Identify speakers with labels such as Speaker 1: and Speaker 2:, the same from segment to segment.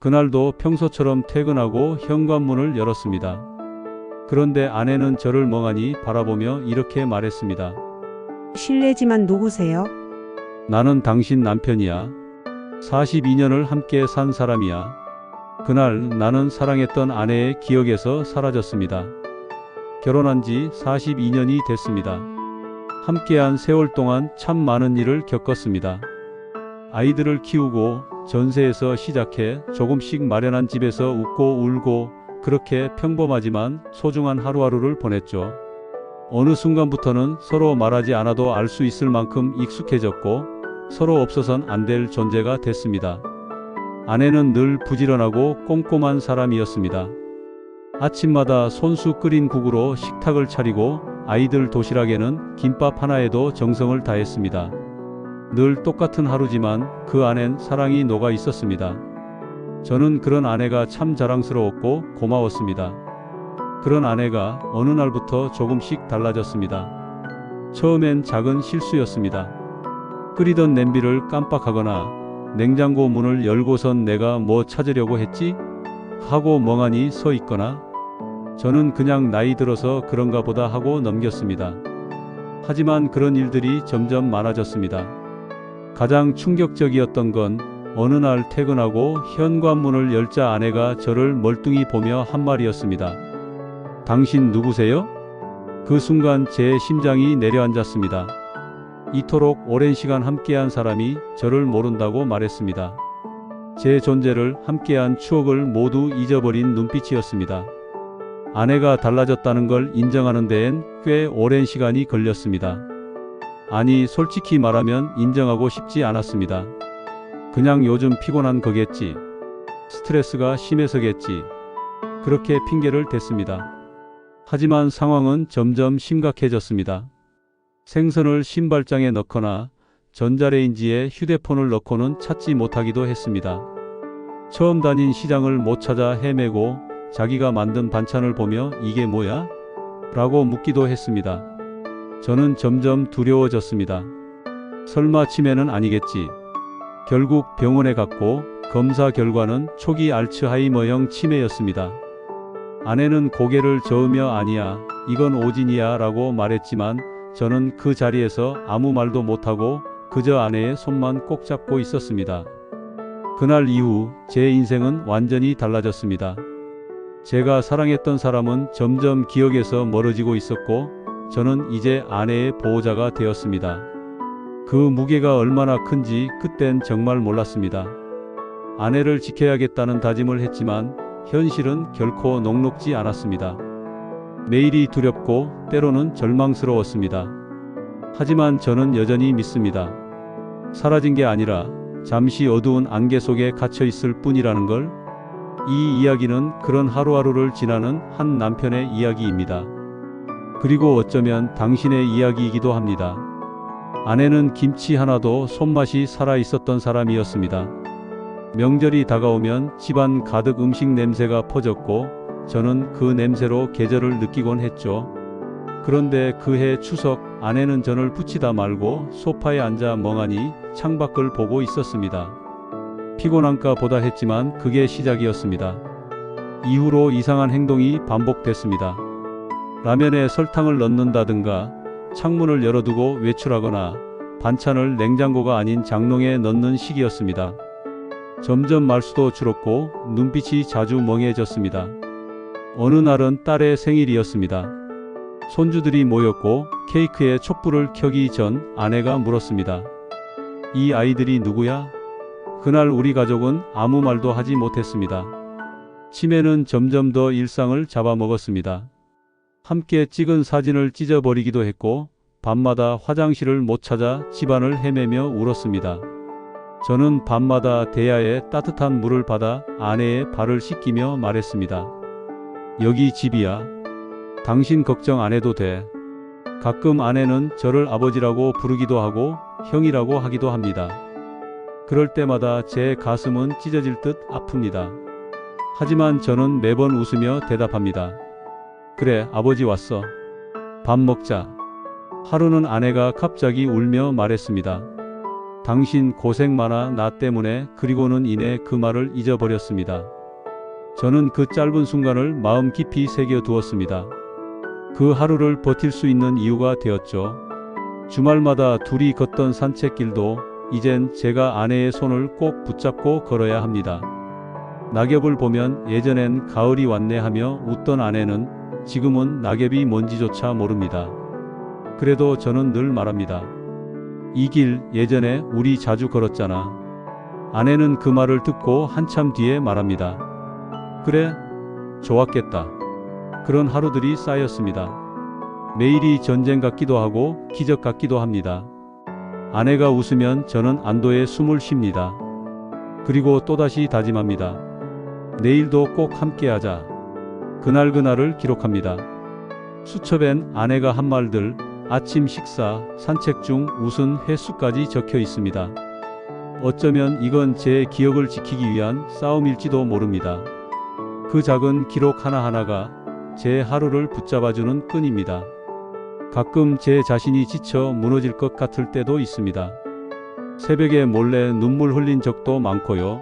Speaker 1: 그날도 평소처럼 퇴근하고 현관문을 열었습니다. 그런데 아내는 저를 멍하니 바라보며 이렇게 말했습니다.
Speaker 2: 실례지만 누구세요?
Speaker 1: 나는 당신 남편이야. 42년을 함께 산 사람이야. 그날 나는 사랑했던 아내의 기억에서 사라졌습니다. 결혼한 지 42년이 됐습니다. 함께한 세월 동안 참 많은 일을 겪었습니다. 아이들을 키우고 전세에서 시작해 조금씩 마련한 집에서 웃고 울고 그렇게 평범하지만 소중한 하루하루를 보냈죠. 어느 순간부터는 서로 말하지 않아도 알 수 있을 만큼 익숙해졌고 서로 없어선 안 될 존재가 됐습니다. 아내는 늘 부지런하고 꼼꼼한 사람이었습니다. 아침마다 손수 끓인 국으로 식탁을 차리고 아이들 도시락에는 김밥 하나에도 정성을 다했습니다. 늘 똑같은 하루지만 그 안엔 사랑이 녹아 있었습니다. 저는 그런 아내가 참 자랑스러웠고 고마웠습니다. 그런 아내가 어느 날부터 조금씩 달라졌습니다. 처음엔 작은 실수였습니다. 끓이던 냄비를 깜빡하거나 냉장고 문을 열고선 내가 뭐 찾으려고 했지? 하고 멍하니 서 있거나 저는 그냥 나이 들어서 그런가 보다 하고 넘겼습니다. 하지만 그런 일들이 점점 많아졌습니다. 가장 충격적이었던 건 어느 날 퇴근하고 현관문을 열자 아내가 저를 멀뚱히 보며 한 말이었습니다. 당신 누구세요? 그 순간 제 심장이 내려앉았습니다. 이토록 오랜 시간 함께한 사람이 저를 모른다고 말했습니다. 제 존재를 함께한 추억을 모두 잊어버린 눈빛이었습니다. 아내가 달라졌다는 걸 인정하는 데엔 꽤 오랜 시간이 걸렸습니다. 아니, 솔직히 말하면 인정하고 싶지 않았습니다. 그냥 요즘 피곤한 거겠지. 스트레스가 심해서겠지. 그렇게 핑계를 댔습니다. 하지만 상황은 점점 심각해졌습니다. 생선을 신발장에 넣거나 전자레인지에 휴대폰을 넣고는 찾지 못하기도 했습니다. 처음 다닌 시장을 못 찾아 헤매고 자기가 만든 반찬을 보며 이게 뭐야? 라고 묻기도 했습니다. 저는 점점 두려워졌습니다. 설마 치매는 아니겠지. 결국 병원에 갔고 검사 결과는 초기 알츠하이머형 치매였습니다. 아내는 고개를 저으며 아니야, 이건 오진이야 라고 말했지만 저는 그 자리에서 아무 말도 못하고 그저 아내의 손만 꼭 잡고 있었습니다. 그날 이후 제 인생은 완전히 달라졌습니다. 제가 사랑했던 사람은 점점 기억에서 멀어지고 있었고 저는 이제 아내의 보호자가 되었습니다. 그 무게가 얼마나 큰지 그땐 정말 몰랐습니다. 아내를 지켜야겠다는 다짐을 했지만 현실은 결코 녹록지 않았습니다. 매일이 두렵고 때로는 절망스러웠습니다. 하지만 저는 여전히 믿습니다. 사라진 게 아니라 잠시 어두운 안개 속에 갇혀 있을 뿐이라는 걸. 이 이야기는 그런 하루하루를 지나는 한 남편의 이야기입니다. 그리고 어쩌면 당신의 이야기이기도 합니다. 아내는 김치 하나도 손맛이 살아 있었던 사람이었습니다. 명절이 다가오면 집안 가득 음식 냄새가 퍼졌고 저는 그 냄새로 계절을 느끼곤 했죠. 그런데 그해 추석 아내는 전을 붙이다 말고 소파에 앉아 멍하니 창밖을 보고 있었습니다. 피곤한가 보다 했지만 그게 시작이었습니다. 이후로 이상한 행동이 반복됐습니다. 라면에 설탕을 넣는다든가 창문을 열어두고 외출하거나 반찬을 냉장고가 아닌 장롱에 넣는 식이었습니다. 점점 말수도 줄었고 눈빛이 자주 멍해졌습니다. 어느 날은 딸의 생일이었습니다. 손주들이 모였고 케이크에 촛불을 켜기 전 아내가 물었습니다. 이 아이들이 누구야? 그날 우리 가족은 아무 말도 하지 못했습니다. 치매는 점점 더 일상을 잡아먹었습니다. 함께 찍은 사진을 찢어버리기도 했고 밤마다 화장실을 못 찾아 집안을 헤매며 울었습니다. 저는 밤마다 대야에 따뜻한 물을 받아 아내의 발을 씻기며 말했습니다. 여기 집이야. 당신 걱정 안 해도 돼. 가끔 아내는 저를 아버지라고 부르기도 하고 형이라고 하기도 합니다. 그럴 때마다 제 가슴은 찢어질 듯 아픕니다. 하지만 저는 매번 웃으며 대답합니다. 그래, 아버지 왔어. 밥 먹자. 하루는 아내가 갑자기 울며 말했습니다. 당신 고생 많아 나 때문에. 그리고는 이내 그 말을 잊어버렸습니다. 저는 그 짧은 순간을 마음 깊이 새겨두었습니다. 그 하루를 버틸 수 있는 이유가 되었죠. 주말마다 둘이 걷던 산책길도 이젠 제가 아내의 손을 꼭 붙잡고 걸어야 합니다. 낙엽을 보면 예전엔 가을이 왔네 하며 웃던 아내는 지금은 낙엽이 뭔지조차 모릅니다. 그래도 저는 늘 말합니다. 이 길 예전에 우리 자주 걸었잖아. 아내는 그 말을 듣고 한참 뒤에 말합니다. 그래, 좋았겠다. 그런 하루들이 쌓였습니다. 매일이 전쟁 같기도 하고 기적 같기도 합니다. 아내가 웃으면 저는 안도의 숨을 쉽니다. 그리고 또다시 다짐합니다. 내일도 꼭 함께하자. 그날을 기록합니다. 수첩엔 아내가 한 말들, 아침 식사, 산책 중 웃은 횟수까지 적혀 있습니다. 어쩌면 이건 제 기억을 지키기 위한 싸움일지도 모릅니다. 그 작은 기록 하나하나가 제 하루를 붙잡아주는 끈입니다. 가끔 제 자신이 지쳐 무너질 것 같을 때도 있습니다. 새벽에 몰래 눈물 흘린 적도 많고요.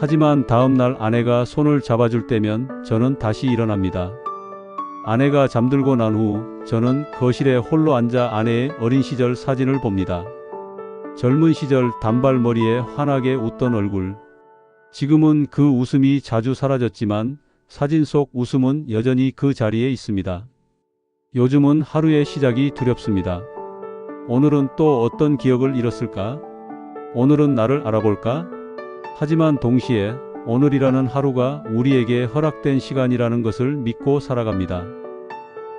Speaker 1: 하지만 다음날 아내가 손을 잡아줄 때면 저는 다시 일어납니다. 아내가 잠들고 난 후 저는 거실에 홀로 앉아 아내의 어린 시절 사진을 봅니다. 젊은 시절 단발머리에 환하게 웃던 얼굴. 지금은 그 웃음이 자주 사라졌지만 사진 속 웃음은 여전히 그 자리에 있습니다. 요즘은 하루의 시작이 두렵습니다. 오늘은 또 어떤 기억을 잃었을까? 오늘은 나를 알아볼까? 하지만 동시에 오늘이라는 하루가 우리에게 허락된 시간이라는 것을 믿고 살아갑니다.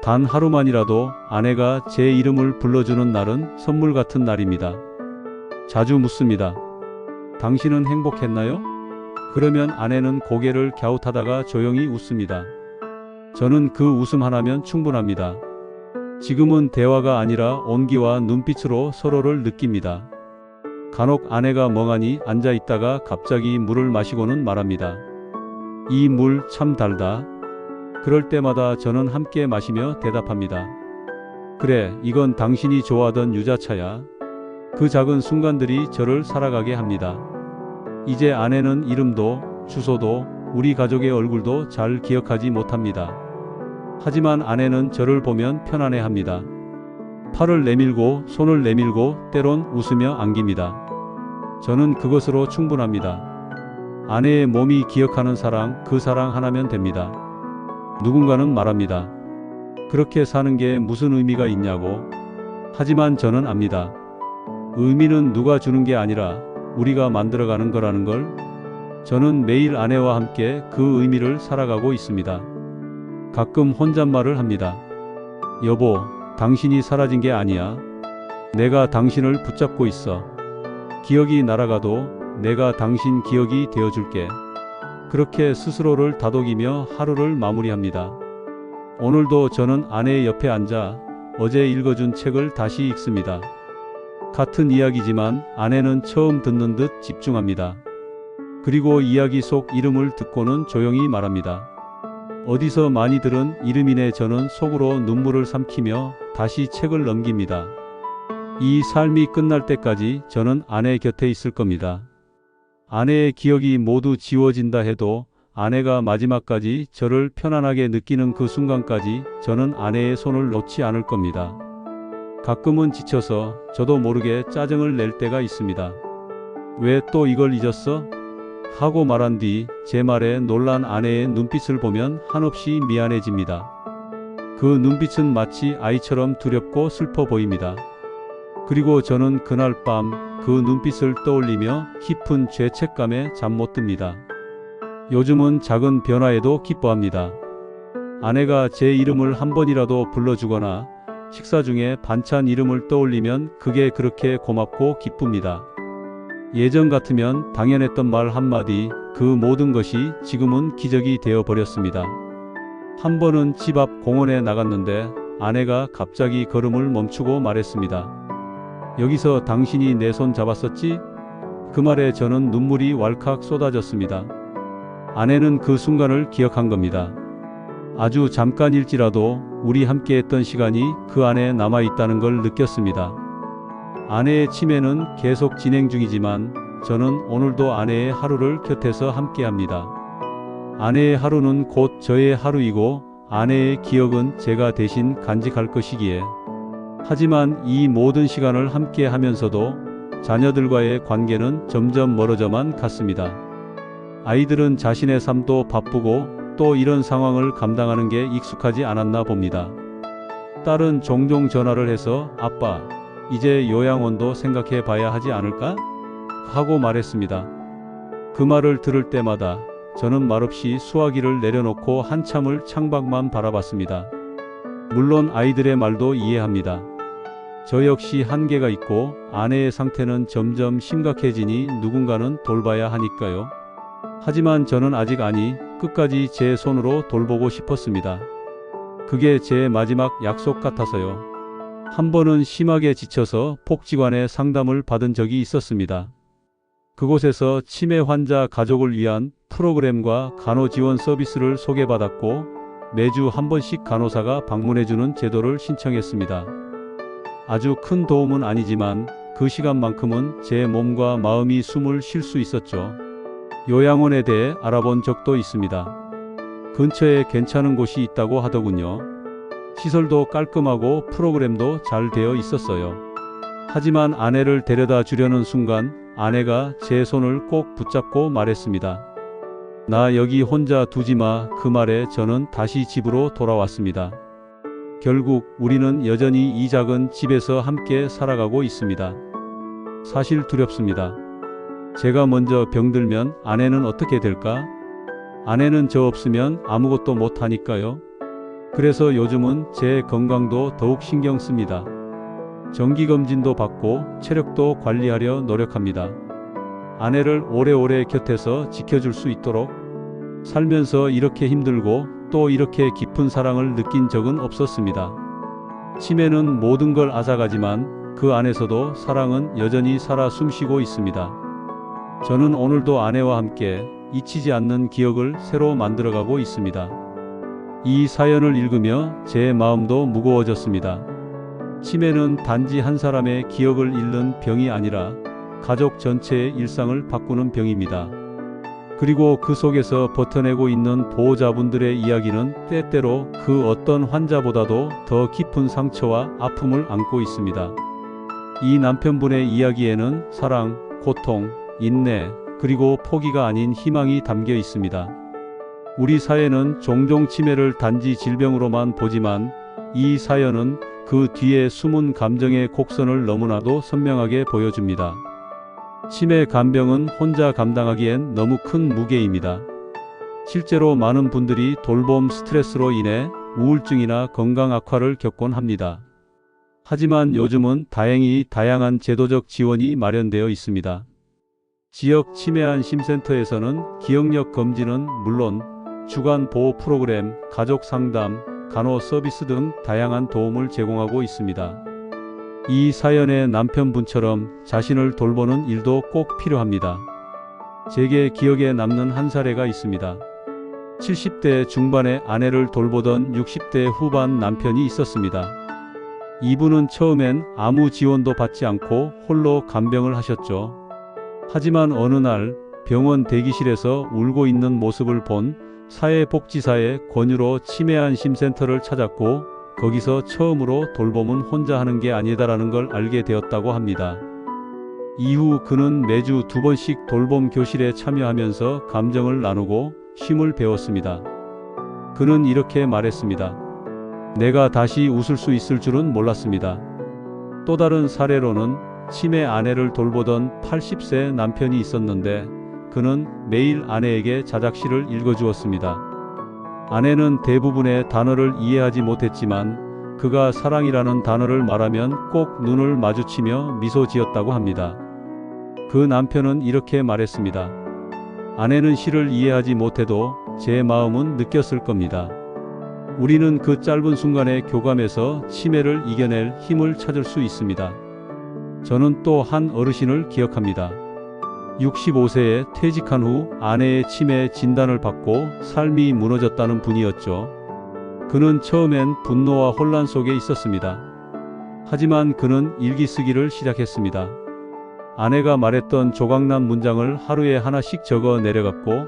Speaker 1: 단 하루만이라도 아내가 제 이름을 불러주는 날은 선물 같은 날입니다. 자주 묻습니다. 당신은 행복했나요? 그러면 아내는 고개를 갸웃하다가 조용히 웃습니다. 저는 그 웃음 하나면 충분합니다. 지금은 대화가 아니라 온기와 눈빛으로 서로를 느낍니다. 간혹 아내가 멍하니 앉아 있다가 갑자기 물을 마시고는 말합니다. 이 물 참 달다. 그럴 때마다 저는 함께 마시며 대답합니다. 그래, 이건 당신이 좋아하던 유자차야. 그 작은 순간들이 저를 살아가게 합니다. 이제 아내는 이름도 주소도 우리 가족의 얼굴도 잘 기억하지 못합니다. 하지만 아내는 저를 보면 편안해합니다. 팔을 내밀고 손을 내밀고 때론 웃으며 안깁니다. 저는 그것으로 충분합니다. 아내의 몸이 기억하는 사랑, 그 사랑 하나면 됩니다. 누군가는 말합니다. 그렇게 사는 게 무슨 의미가 있냐고. 하지만 저는 압니다. 의미는 누가 주는 게 아니라 우리가 만들어가는 거라는 걸. 저는 매일 아내와 함께 그 의미를 살아가고 있습니다. 가끔 혼잣말을 합니다. 여보, 당신이 사라진 게 아니야. 내가 당신을 붙잡고 있어. 기억이 날아가도 내가 당신 기억이 되어줄게. 그렇게 스스로를 다독이며 하루를 마무리합니다. 오늘도 저는 아내의 옆에 앉아 어제 읽어준 책을 다시 읽습니다. 같은 이야기지만 아내는 처음 듣는 듯 집중합니다. 그리고 이야기 속 이름을 듣고는 조용히 말합니다. 어디서 많이 들은 이름이네. 저는 속으로 눈물을 삼키며 다시 책을 넘깁니다. 이 삶이 끝날 때까지 저는 아내 곁에 있을 겁니다. 아내의 기억이 모두 지워진다 해도 아내가 마지막까지 저를 편안하게 느끼는 그 순간까지 저는 아내의 손을 놓지 않을 겁니다. 가끔은 지쳐서 저도 모르게 짜증을 낼 때가 있습니다. 왜 또 이걸 잊었어? 하고 말한 뒤 제 말에 놀란 아내의 눈빛을 보면 한없이 미안해집니다. 그 눈빛은 마치 아이처럼 두렵고 슬퍼 보입니다. 그리고 저는 그날 밤 그 눈빛을 떠올리며 깊은 죄책감에 잠 못 듭니다. 요즘은 작은 변화에도 기뻐합니다. 아내가 제 이름을 한 번이라도 불러주거나 식사 중에 반찬 이름을 떠올리면 그게 그렇게 고맙고 기쁩니다. 예전 같으면 당연했던 말 한마디, 그 모든 것이 지금은 기적이 되어 버렸습니다. 한 번은 집 앞 공원에 나갔는데 아내가 갑자기 걸음을 멈추고 말했습니다. 여기서 당신이 내 손 잡았었지? 그 말에 저는 눈물이 왈칵 쏟아졌습니다. 아내는 그 순간을 기억한 겁니다. 아주 잠깐일지라도 우리 함께했던 시간이 그 안에 남아있다는 걸 느꼈습니다. 아내의 치매는 계속 진행 중이지만 저는 오늘도 아내의 하루를 곁에서 함께합니다. 아내의 하루는 곧 저의 하루이고 아내의 기억은 제가 대신 간직할 것이기에. 하지만 이 모든 시간을 함께 하면서도 자녀들과의 관계는 점점 멀어져만 갔습니다. 아이들은 자신의 삶도 바쁘고 또 이런 상황을 감당하는 게 익숙하지 않았나 봅니다. 딸은 종종 전화를 해서 아빠, 이제 요양원도 생각해 봐야 하지 않을까? 하고 말했습니다. 그 말을 들을 때마다 저는 말없이 수화기를 내려놓고 한참을 창밖만 바라봤습니다. 물론 아이들의 말도 이해합니다. 저 역시 한계가 있고 아내의 상태는 점점 심각해지니 누군가는 돌봐야 하니까요. 하지만 저는 아직 끝까지 제 손으로 돌보고 싶었습니다. 그게 제 마지막 약속 같아서요. 한 번은 심하게 지쳐서 복지관에 상담을 받은 적이 있었습니다. 그곳에서 치매 환자 가족을 위한 프로그램과 간호지원 서비스를 소개받았고 매주 한 번씩 간호사가 방문해주는 제도를 신청했습니다. 아주 큰 도움은 아니지만 그 시간만큼은 제 몸과 마음이 숨을 쉴 수 있었죠. 요양원에 대해 알아본 적도 있습니다. 근처에 괜찮은 곳이 있다고 하더군요. 시설도 깔끔하고 프로그램도 잘 되어 있었어요. 하지만 아내를 데려다 주려는 순간 아내가 제 손을 꼭 붙잡고 말했습니다. 나 여기 혼자 두지 마. 그 말에 저는 다시 집으로 돌아왔습니다. 결국 우리는 여전히 이 작은 집에서 함께 살아가고 있습니다. 사실 두렵습니다. 제가 먼저 병들면 아내는 어떻게 될까? 아내는 저 없으면 아무것도 못 하니까요. 그래서 요즘은 제 건강도 더욱 신경 씁니다. 정기검진도 받고 체력도 관리하려 노력합니다. 아내를 오래오래 곁에서 지켜줄 수 있도록. 살면서 이렇게 힘들고 또 이렇게 깊은 사랑을 느낀 적은 없었습니다. 치매는 모든 걸 앗아가지만 그 안에서도 사랑은 여전히 살아 숨쉬고 있습니다. 저는 오늘도 아내와 함께 잊히지 않는 기억을 새로 만들어가고 있습니다. 이 사연을 읽으며 제 마음도 무거워졌습니다. 치매는 단지 한 사람의 기억을 잃는 병이 아니라 가족 전체의 일상을 바꾸는 병입니다. 그리고 그 속에서 버텨내고 있는 보호자분들의 이야기는 때때로 그 어떤 환자보다도 더 깊은 상처와 아픔을 안고 있습니다. 이 남편분의 이야기에는 사랑, 고통, 인내, 그리고 포기가 아닌 희망이 담겨 있습니다. 우리 사회는 종종 치매를 단지 질병으로만 보지만 이 사연은 그 뒤에 숨은 감정의 곡선을 너무나도 선명하게 보여줍니다. 치매 간병은 혼자 감당하기엔 너무 큰 무게입니다. 실제로 많은 분들이 돌봄 스트레스로 인해 우울증이나 건강 악화를 겪곤 합니다. 하지만 요즘은 다행히 다양한 제도적 지원이 마련되어 있습니다. 지역 치매안심센터에서는 기억력 검진은 물론 주간 보호 프로그램, 가족 상담, 간호 서비스 등 다양한 도움을 제공하고 있습니다. 이 사연의 남편분처럼 자신을 돌보는 일도 꼭 필요합니다. 제게 기억에 남는 한 사례가 있습니다. 70대 중반의 아내를 돌보던 60대 후반 남편이 있었습니다. 이분은 처음엔 아무 지원도 받지 않고 홀로 간병을 하셨죠. 하지만 어느 날 병원 대기실에서 울고 있는 모습을 본 사회복지사의 권유로 치매안심센터를 찾았고 거기서 처음으로 돌봄은 혼자 하는 게 아니다라는 걸 알게 되었다고 합니다. 이후 그는 매주 2번씩 돌봄 교실에 참여하면서 감정을 나누고 쉼을 배웠습니다. 그는 이렇게 말했습니다. 내가 다시 웃을 수 있을 줄은 몰랐습니다. 또 다른 사례로는 치매 아내를 돌보던 80세 남편이 있었는데 그는 매일 아내에게 자작시를 읽어주었습니다. 아내는 대부분의 단어를 이해하지 못했지만 그가 사랑이라는 단어를 말하면 꼭 눈을 마주치며 미소 지었다고 합니다. 그 남편은 이렇게 말했습니다. 아내는 시를 이해하지 못해도 제 마음은 느꼈을 겁니다. 우리는 그 짧은 순간의 교감에서 치매를 이겨낼 힘을 찾을 수 있습니다. 저는 또 한 어르신을 기억합니다. 65세에 퇴직한 후 아내의 치매 진단을 받고 삶이 무너졌다는 분이었죠. 그는 처음엔 분노와 혼란 속에 있었습니다. 하지만 그는 일기 쓰기를 시작했습니다. 아내가 말했던 조각난 문장을 하루에 하나씩 적어 내려갔고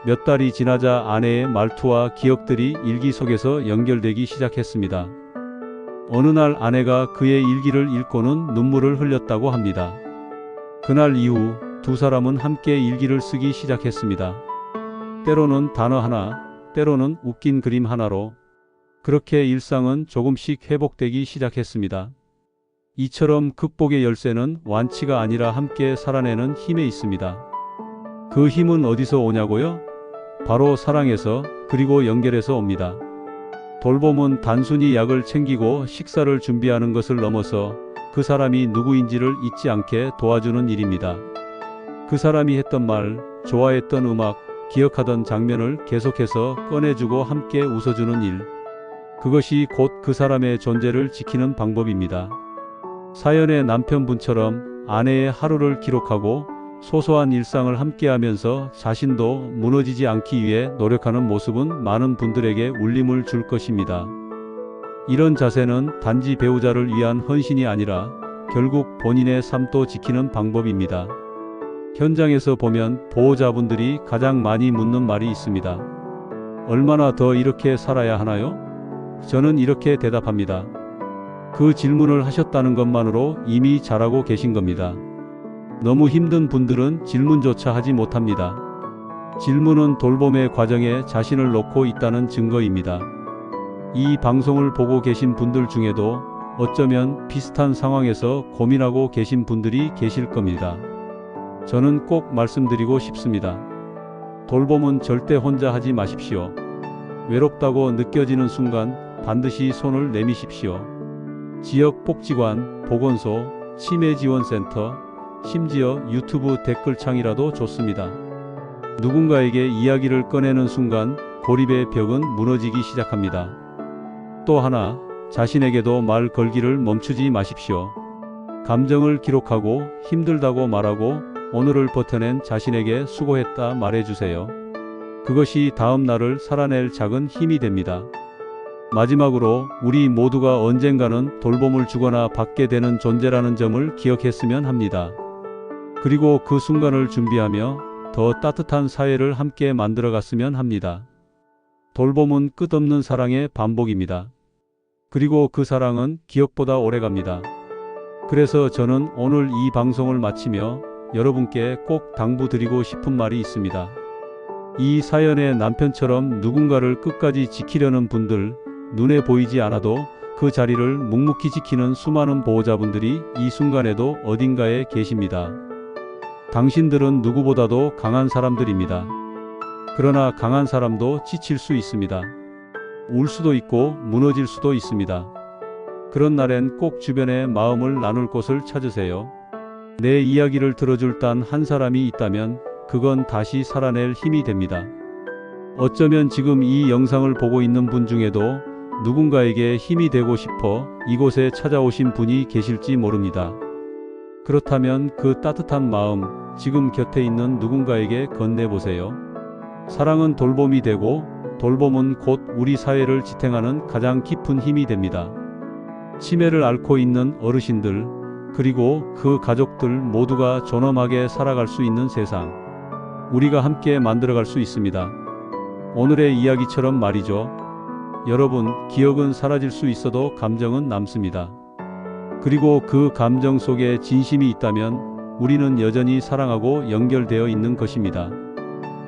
Speaker 1: 몇 달이 지나자 아내의 말투와 기억들이 일기 속에서 연결되기 시작했습니다. 어느 날 아내가 그의 일기를 읽고는 눈물을 흘렸다고 합니다. 그날 이후 두 사람은 함께 일기를 쓰기 시작했습니다. 때로는 단어 하나, 때로는 웃긴 그림 하나로 그렇게 일상은 조금씩 회복되기 시작했습니다. 이처럼 극복의 열쇠는 완치가 아니라 함께 살아내는 힘에 있습니다. 그 힘은 어디서 오냐고요? 바로 사랑에서, 그리고 연결해서 옵니다. 돌봄은 단순히 약을 챙기고 식사를 준비하는 것을 넘어서 그 사람이 누구인지를 잊지 않게 도와주는 일입니다. 그 사람이 했던 말, 좋아했던 음악, 기억하던 장면을 계속해서 꺼내주고 함께 웃어주는 일. 그것이 곧 그 사람의 존재를 지키는 방법입니다. 사연의 남편분처럼 아내의 하루를 기록하고 소소한 일상을 함께하면서 자신도 무너지지 않기 위해 노력하는 모습은 많은 분들에게 울림을 줄 것입니다. 이런 자세는 단지 배우자를 위한 헌신이 아니라 결국 본인의 삶도 지키는 방법입니다. 현장에서 보면 보호자분들이 가장 많이 묻는 말이 있습니다. 얼마나 더 이렇게 살아야 하나요? 저는 이렇게 대답합니다. 그 질문을 하셨다는 것만으로 이미 잘하고 계신 겁니다. 너무 힘든 분들은 질문조차 하지 못합니다. 질문은 돌봄의 과정에 자신을 놓고 있다는 증거입니다. 이 방송을 보고 계신 분들 중에도 어쩌면 비슷한 상황에서 고민하고 계신 분들이 계실 겁니다. 저는 꼭 말씀드리고 싶습니다. 돌봄은 절대 혼자 하지 마십시오. 외롭다고 느껴지는 순간 반드시 손을 내미십시오. 지역 복지관, 보건소, 치매지원센터, 심지어 유튜브 댓글창이라도 좋습니다. 누군가에게 이야기를 꺼내는 순간 고립의 벽은 무너지기 시작합니다. 또 하나, 자신에게도 말 걸기를 멈추지 마십시오. 감정을 기록하고 힘들다고 말하고 오늘을 버텨낸 자신에게 수고했다 말해주세요. 그것이 다음 날을 살아낼 작은 힘이 됩니다. 마지막으로 우리 모두가 언젠가는 돌봄을 주거나 받게 되는 존재라는 점을 기억했으면 합니다. 그리고 그 순간을 준비하며 더 따뜻한 사회를 함께 만들어갔으면 합니다. 돌봄은 끝없는 사랑의 반복입니다. 그리고 그 사랑은 기억보다 오래갑니다. 그래서 저는 오늘 이 방송을 마치며 여러분께 꼭 당부드리고 싶은 말이 있습니다. 이 사연의 남편처럼 누군가를 끝까지 지키려는 분들, 눈에 보이지 않아도 그 자리를 묵묵히 지키는 수많은 보호자분들이 이 순간에도 어딘가에 계십니다. 당신들은 누구보다도 강한 사람들입니다. 그러나 강한 사람도 지칠 수 있습니다. 울 수도 있고 무너질 수도 있습니다. 그런 날엔 꼭 주변에 마음을 나눌 곳을 찾으세요. 내 이야기를 들어줄 단 한 사람이 있다면 그건 다시 살아낼 힘이 됩니다. 어쩌면 지금 이 영상을 보고 있는 분 중에도 누군가에게 힘이 되고 싶어 이곳에 찾아오신 분이 계실지 모릅니다. 그렇다면 그 따뜻한 마음, 지금 곁에 있는 누군가에게 건네보세요. 사랑은 돌봄이 되고 돌봄은 곧 우리 사회를 지탱하는 가장 깊은 힘이 됩니다. 치매를 앓고 있는 어르신들, 그리고 그 가족들 모두가 존엄하게 살아갈 수 있는 세상, 우리가 함께 만들어갈 수 있습니다. 오늘의 이야기처럼 말이죠. 여러분, 기억은 사라질 수 있어도 감정은 남습니다. 그리고 그 감정 속에 진심이 있다면 우리는 여전히 사랑하고 연결되어 있는 것입니다.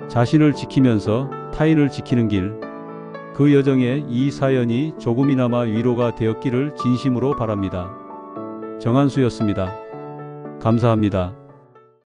Speaker 1: 자신을 지키면서 타인을 지키는 길, 그 여정에 이 사연이 조금이나마 위로가 되었기를 진심으로 바랍니다. 정한수였습니다. 감사합니다.